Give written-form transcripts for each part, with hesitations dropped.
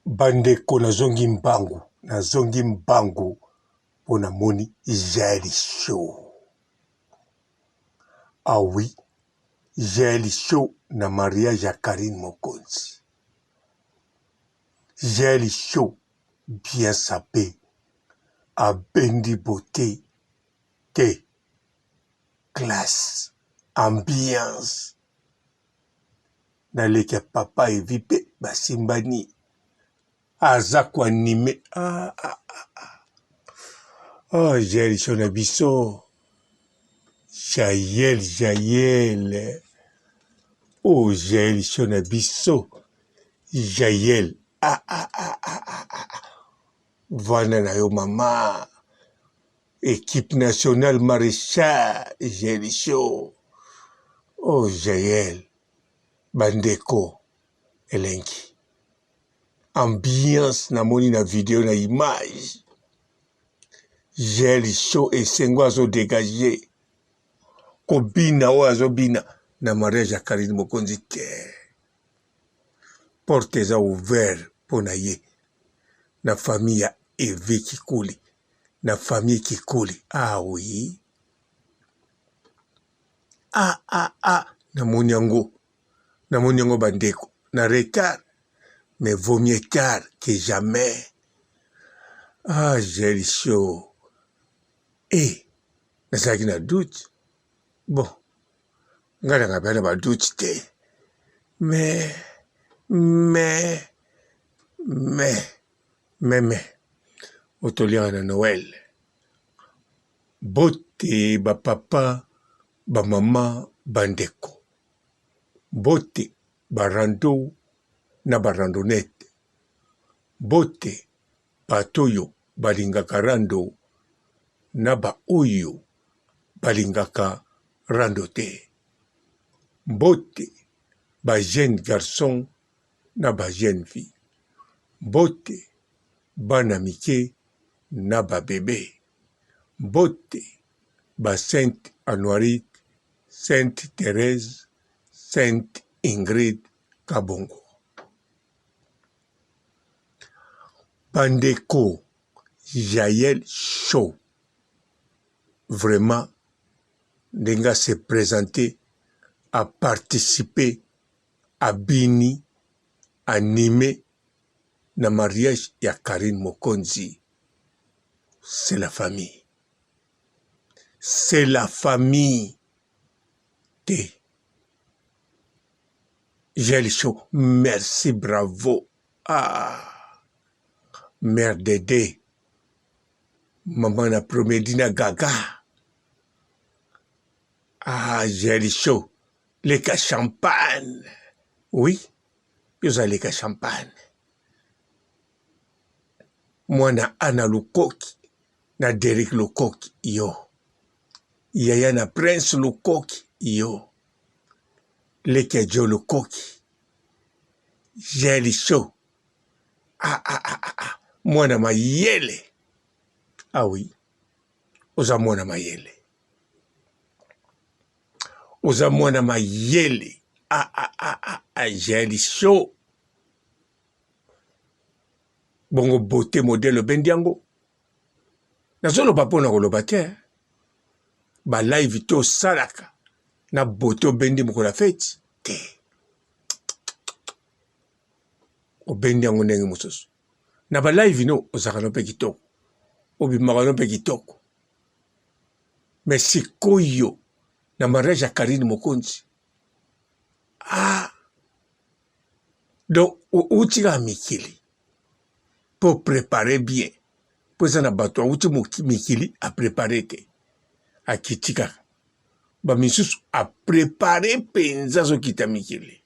Bandeko nazongi mbangu pona moni Jaël Show. Ah oui, Jaël Show na mariage ya Karine Mokonzi. Jaël Show bien sapé, a bendi beauté, te, classe, ambiance. Naleka papa evipe basimbani. Aza kwa anime. Oh, Jaël Show na biso. Jaël. Oh, Jaël Show na biso. Jaël. Vana na yo mama. Équipe nationale maréchal. Jaël Show. Oh, Jaël. Bandeko. Elengi. Ambiance na moni na vidéo na image. Jaël Show esengo azo dégager. Kobina o azo bina na mariage ya Karine Mokonzi te. Porte eza ouvert pona ye. Na famille ya Eve Kikuli. Na famille Kikuli. Ah oui. Na moni yango bandeko. Na retard. Mais vaut mieux tard que jamais. Ah, Jaël Show. Nazalaki na doute. Bon. Nga na ngabana ba doute te. Mais. Otoliaka na Noël. Bote ba papa, ba mama, bandeko. Bote ba rando na ba randonnette. Bote batoyo balingaka rando na ba oyo balingaka rando te. Bote ba jeune garçon na ba jeune fille. Bote bana mike na ba bébé. Bote ba Sainte Anoirite, Sainte Thérèse, Sainte Ingrid Kabongo. Bandeko, Jaël Show. Vraiment, Ndenga s'est présenté à participer à Bini, animé na mariage ya Karine Mokonzi. C'est la famille. C'est la famille. Jaël Show, merci, bravo. Mère Dédé. Maman na Promedina Gaga. Jaël Show. Les cas champagne. Oui, vous avez les cas champagne. Moi na Anna Lukoki. Na Derek Lukoki. Yo. Yaya na Prince Lukoki. Yo. Les cas Joe Lukoki. Jaël Show. Moi na mayele. Ah oui. Oza moi na mayele. Oza mwana mayele. Jaël Show. Bongo beauté modèle bendiango. Nazolo papo na koloba te. Ba live to salaka. Na beauté bendi mokola fete. Te. O bendiango ndenge mosusu. Na ba live no ozaka no pe kitoko. Obimaka no pe kitoko. Mais sikoyo. Na mariage ya Karine Mokonzi. Donc, outika mikili. Pour préparer bien. Pour ça, na bato, outi mikili a préparer te. A kitika. Ba misusu a préparer penza zo kita mikili.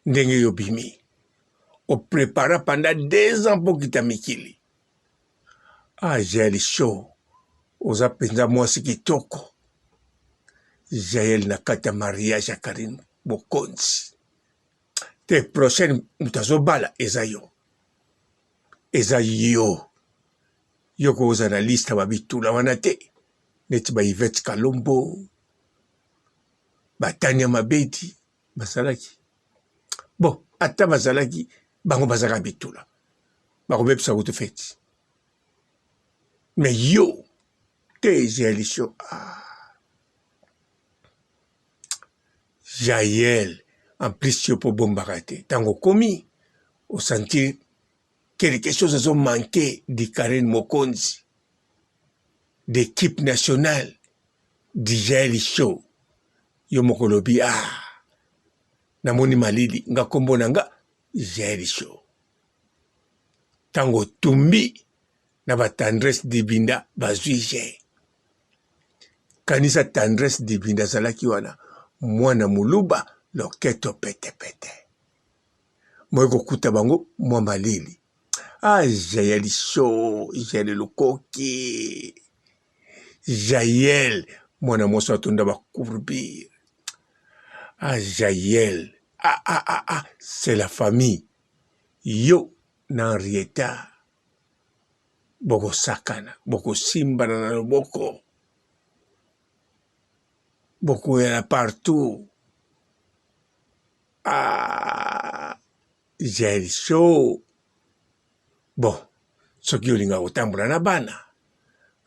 Ndenge yo bimi. O prépara pendant 2 ans pour kita mikili. Jaël Show. Oza penza mwasi kitoko. Jaël na kata mariage ya Karine Mokonzi. Te prochaine mutazo bala eza yo. Eza yo. Yoko oza na lista babitula wana te. Neti ba Yvette Kalombo. Ba Tania Mabedi. Basalaki. Bon, ata basalaki. Bango bazaka bitula. bakobebisa kutu feti mais yo te Jaël Show Jaël en plus yo po bombaka te ntango komi osentir quelque chose azo manqué di Karen Mokonzi d'équipe nationale di Jaël Show yo moko lobi namoni malili nga kombo na nga Jaël Show ntango tumbi na batendresse dibinda bazwi je kanisa tendresse dibinda azalaki wana mwana muluba loketo petepete moye kokuta bango mwa malili Jaël Show Jaël lukoki Jaël mwana moso atonda bakurbir Jaël c'est la famille yo na Henrietta boko sakana boko simbana na loboko boko yana partout Jaël Show bon soki olinga kotambola na bana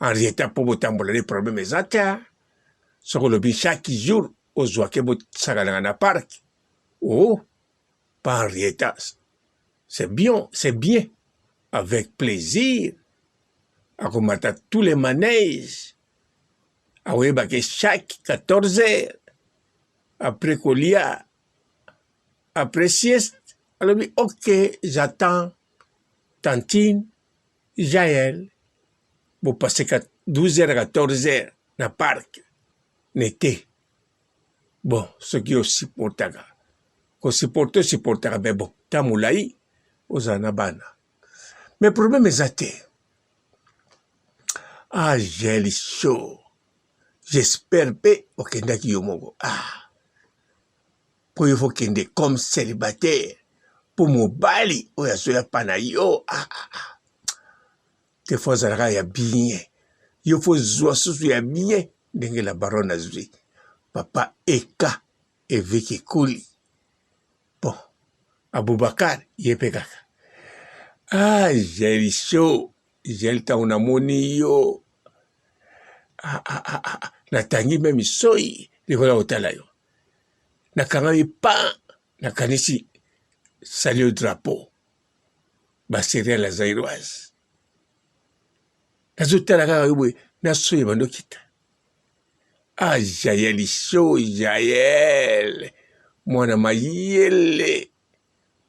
Henrietta mpo botambola ne problème eza te soki olobi chaque jour ozwake bosakanaka na parc pas Henrietta c'est bien avec plaisir akomata tous les manèges akoyebake chaque 14 heures après kolia après sieste alobi ok j'attends Tantine Jaël bopasse 12 heures à 14 heures na parc nete bon soki osupportaka osupportaka mais bon ta molai ozala na bana mais problème eza te Jaël Show j'espère mpe okendaki yo moko mpo yo fokende comme célibataire mpo mobali oyo azoya pa na yo te fo azalaka ya bien yo fo zwa susu ya bien ndenge la baron azwi papa eka eviki kuli bon Abubakar ye mpe kaka Jaël Show Jaël ntango namoni yo natangi me misoi likola kotala yo nakangami pa nakanisi sali o drapeau baserial ya zairoise nazotala kaka yo boye nasoye bandokita Jaël Show Jaël mwana mayele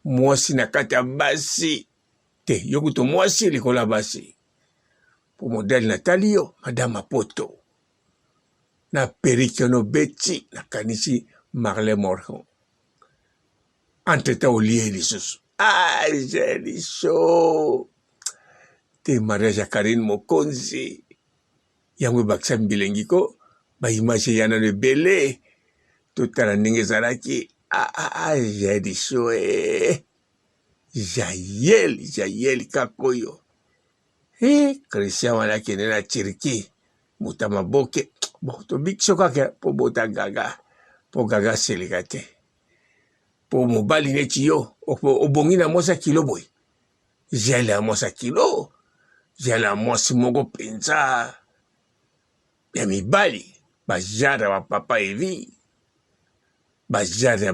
mwasi na kati ya basi te yo kuto mwasi likolo ya basi po modele natali yo madame Mapoto na perike no beti nakanisi Marley Morgan entre-temps olie lisusu Jaël Show te mariage ya Karine Mokonzi yango ebakisa bilengi ko baimage eya nano ebele totala ndenge ezalaki Jaël Show Jaël kaka oyo Christian wana akende na Turquie moto maboke bon tobikiso kaka mpo bota gaga mpo gaga aseleka te mpo mobali neti yo obongi na mwasi kilo boye Jaël ya mwasi kilo Jaël ya mwasi moko mpenza ya mibali bajare ya bapapa evi bajare ya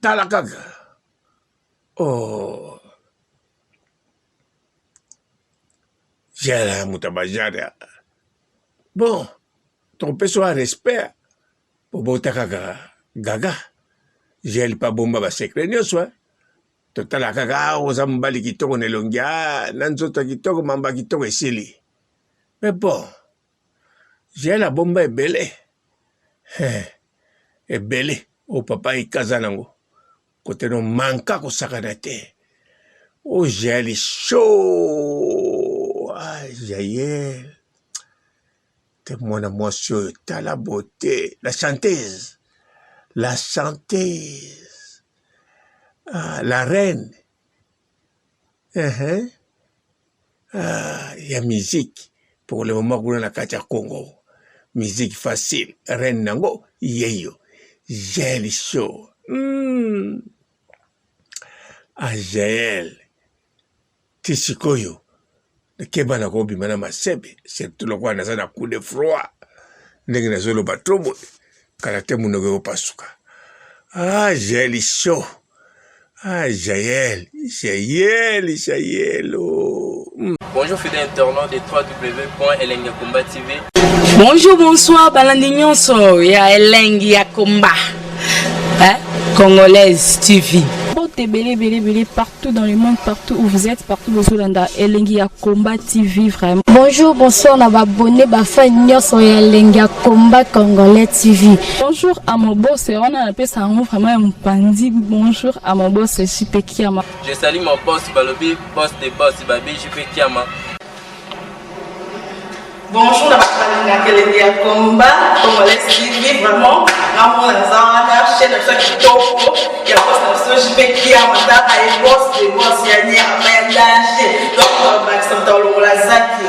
tala kaka Jaël moto bajare bon topesa wa respect po bota kaka gaga Jaël pa bomba basekre nyonso totala kaka oza mobali kitoko na elongi na nzoto kitoko mamba kitoko esili mais bon Jaël abomba ebele o papa ikaza nango kote no manka kosakana te Jaël Show Jaël te mwana mwasi oyo tala beauté la chanteuse la reine ya musique pour le moment kuna na kati ya Congo musique facile reine nango yeyo Jaël Show Jael tisikoyo keba na kobima na masebe surtout lokola naza na coup de froid ndenge nazoloba trobo kala te munoko opasuka. Jael show. Jael. Bonjour fidèles internautes de www.elengiakomba TV. Bonjour, bonsoir, balandi nyonso ya Elengi ya Komba. Congolaise TV. Belé, partout dans le monde, partout où vous êtes, partout où vous êtes, Elengi ya Komba TV, vraiment. Bonjour, bonsoir, on a abonné, fan nyonso ya Elengi ya Komba Congolais TV. Bonjour à mon boss, on a appelé ça vraiment un pandi. Bonjour à mon boss, JP Kiama. Je salue mon boss Balobi, boss des boss Babi, JP Kiama. Bonjour, na Elengi ya Komba Congolais TV, vraiment. Namo na chaîne de kitoko ya boss na JP Kiama, ta ay boss des boss ya ni ama danger. Donc ba santa longola zaki.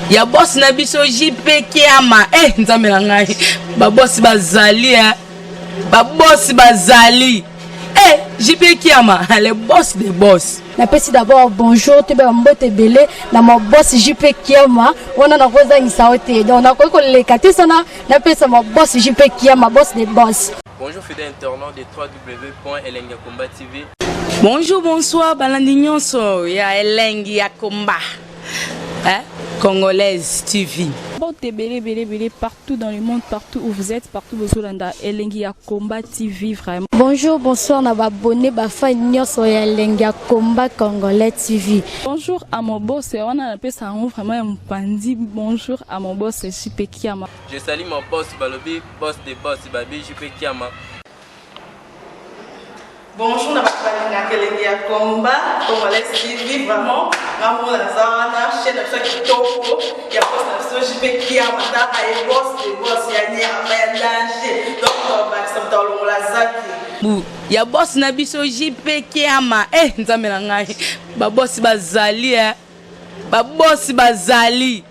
Ya boss na biso JP Kiama, nzambe na ngai. Ba boss bazali ba boss bazali. JP Kiama, le boss des boss. Napesi d'abord bonjour, te ba mbote belé na mon boss JP Kiama, wana na koza ngisaote. Donc na ko le katesana, napesa mon boss JP Kiama, boss des boss. Bonjour fidèles internautes de www.elengiakomba TV. Bonjour, bonsoir, balandi nyonso ya Elengi ya Komba. Congolaise TV. Belé, partout dans le monde, partout où vous êtes, partout où vous êtes, Elengi ya Komba TV, vraiment. Bonjour, bonsoir, on a abonné, fan nyonso ya Elengi ya Komba Congolais TV. Bonjour à mon boss, on a appelé ça vraiment un pandi. Bonjour à mon boss, JP Kiama. Je salue mon boss Balobi, boss des boss Babi, JP Kiama. Bonjour, na Elengi ya Komba Congolais TV, vraiment. Namo na chaîne de kitoko ya boss na JP Kiama, ta ay boss des boss ya ni ama danger. Donc ba santa longola zaki. Ya boss na biso JP Kiama, nzambe na ngai. Ba boss bazali ba boss bazali.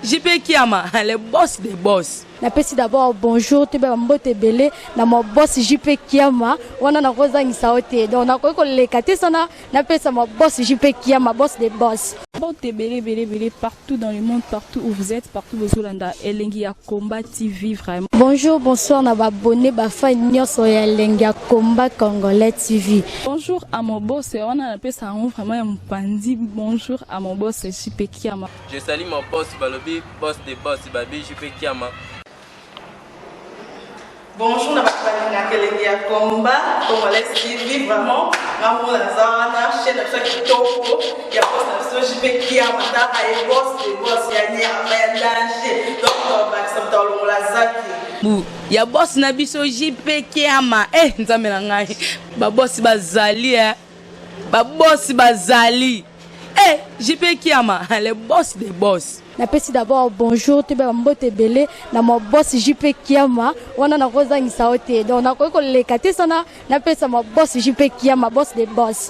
JP Kiama, le boss des boss. Napesi d'abord bonjour, te ba mbote belé na mon boss JP Kiama, wana na koza ngisaote. Donc na ko le katesana, napesa mon boss JP Kiama, boss des boss. Belé, partout dans le monde, partout où vous êtes, partout où vous êtes, Elengi ya Komba TV, vraiment. Bonjour, bonsoir, on a abonné, fan nyonso ya Elengi ya Komba Congolais TV. Bonjour à mon boss, on a appelé ça vraiment un pandi. Bonjour à mon boss, JP Kiama. Je salue mon boss Balobi, boss des boss Babi, JP Kiama. Bonjour, na Elengi ya Komba Congolais TV, vraiment. Namo na chaîne de kitoko ya boss na JP Kiama, ta ay boss des boss ya ni ama danger. Donc ba santa longola zaki. Ya boss na biso JP Kiama, nzambe na ngai. Ba boss bazali ba boss bazali. JP Kiama, le boss des boss. Napesi d'abord bonjour, te ba mbote belé na mon boss JP Kiama, wana na koza ngisaote. Donc na ko le katesana, napesa mon boss JP Kiama, boss des boss.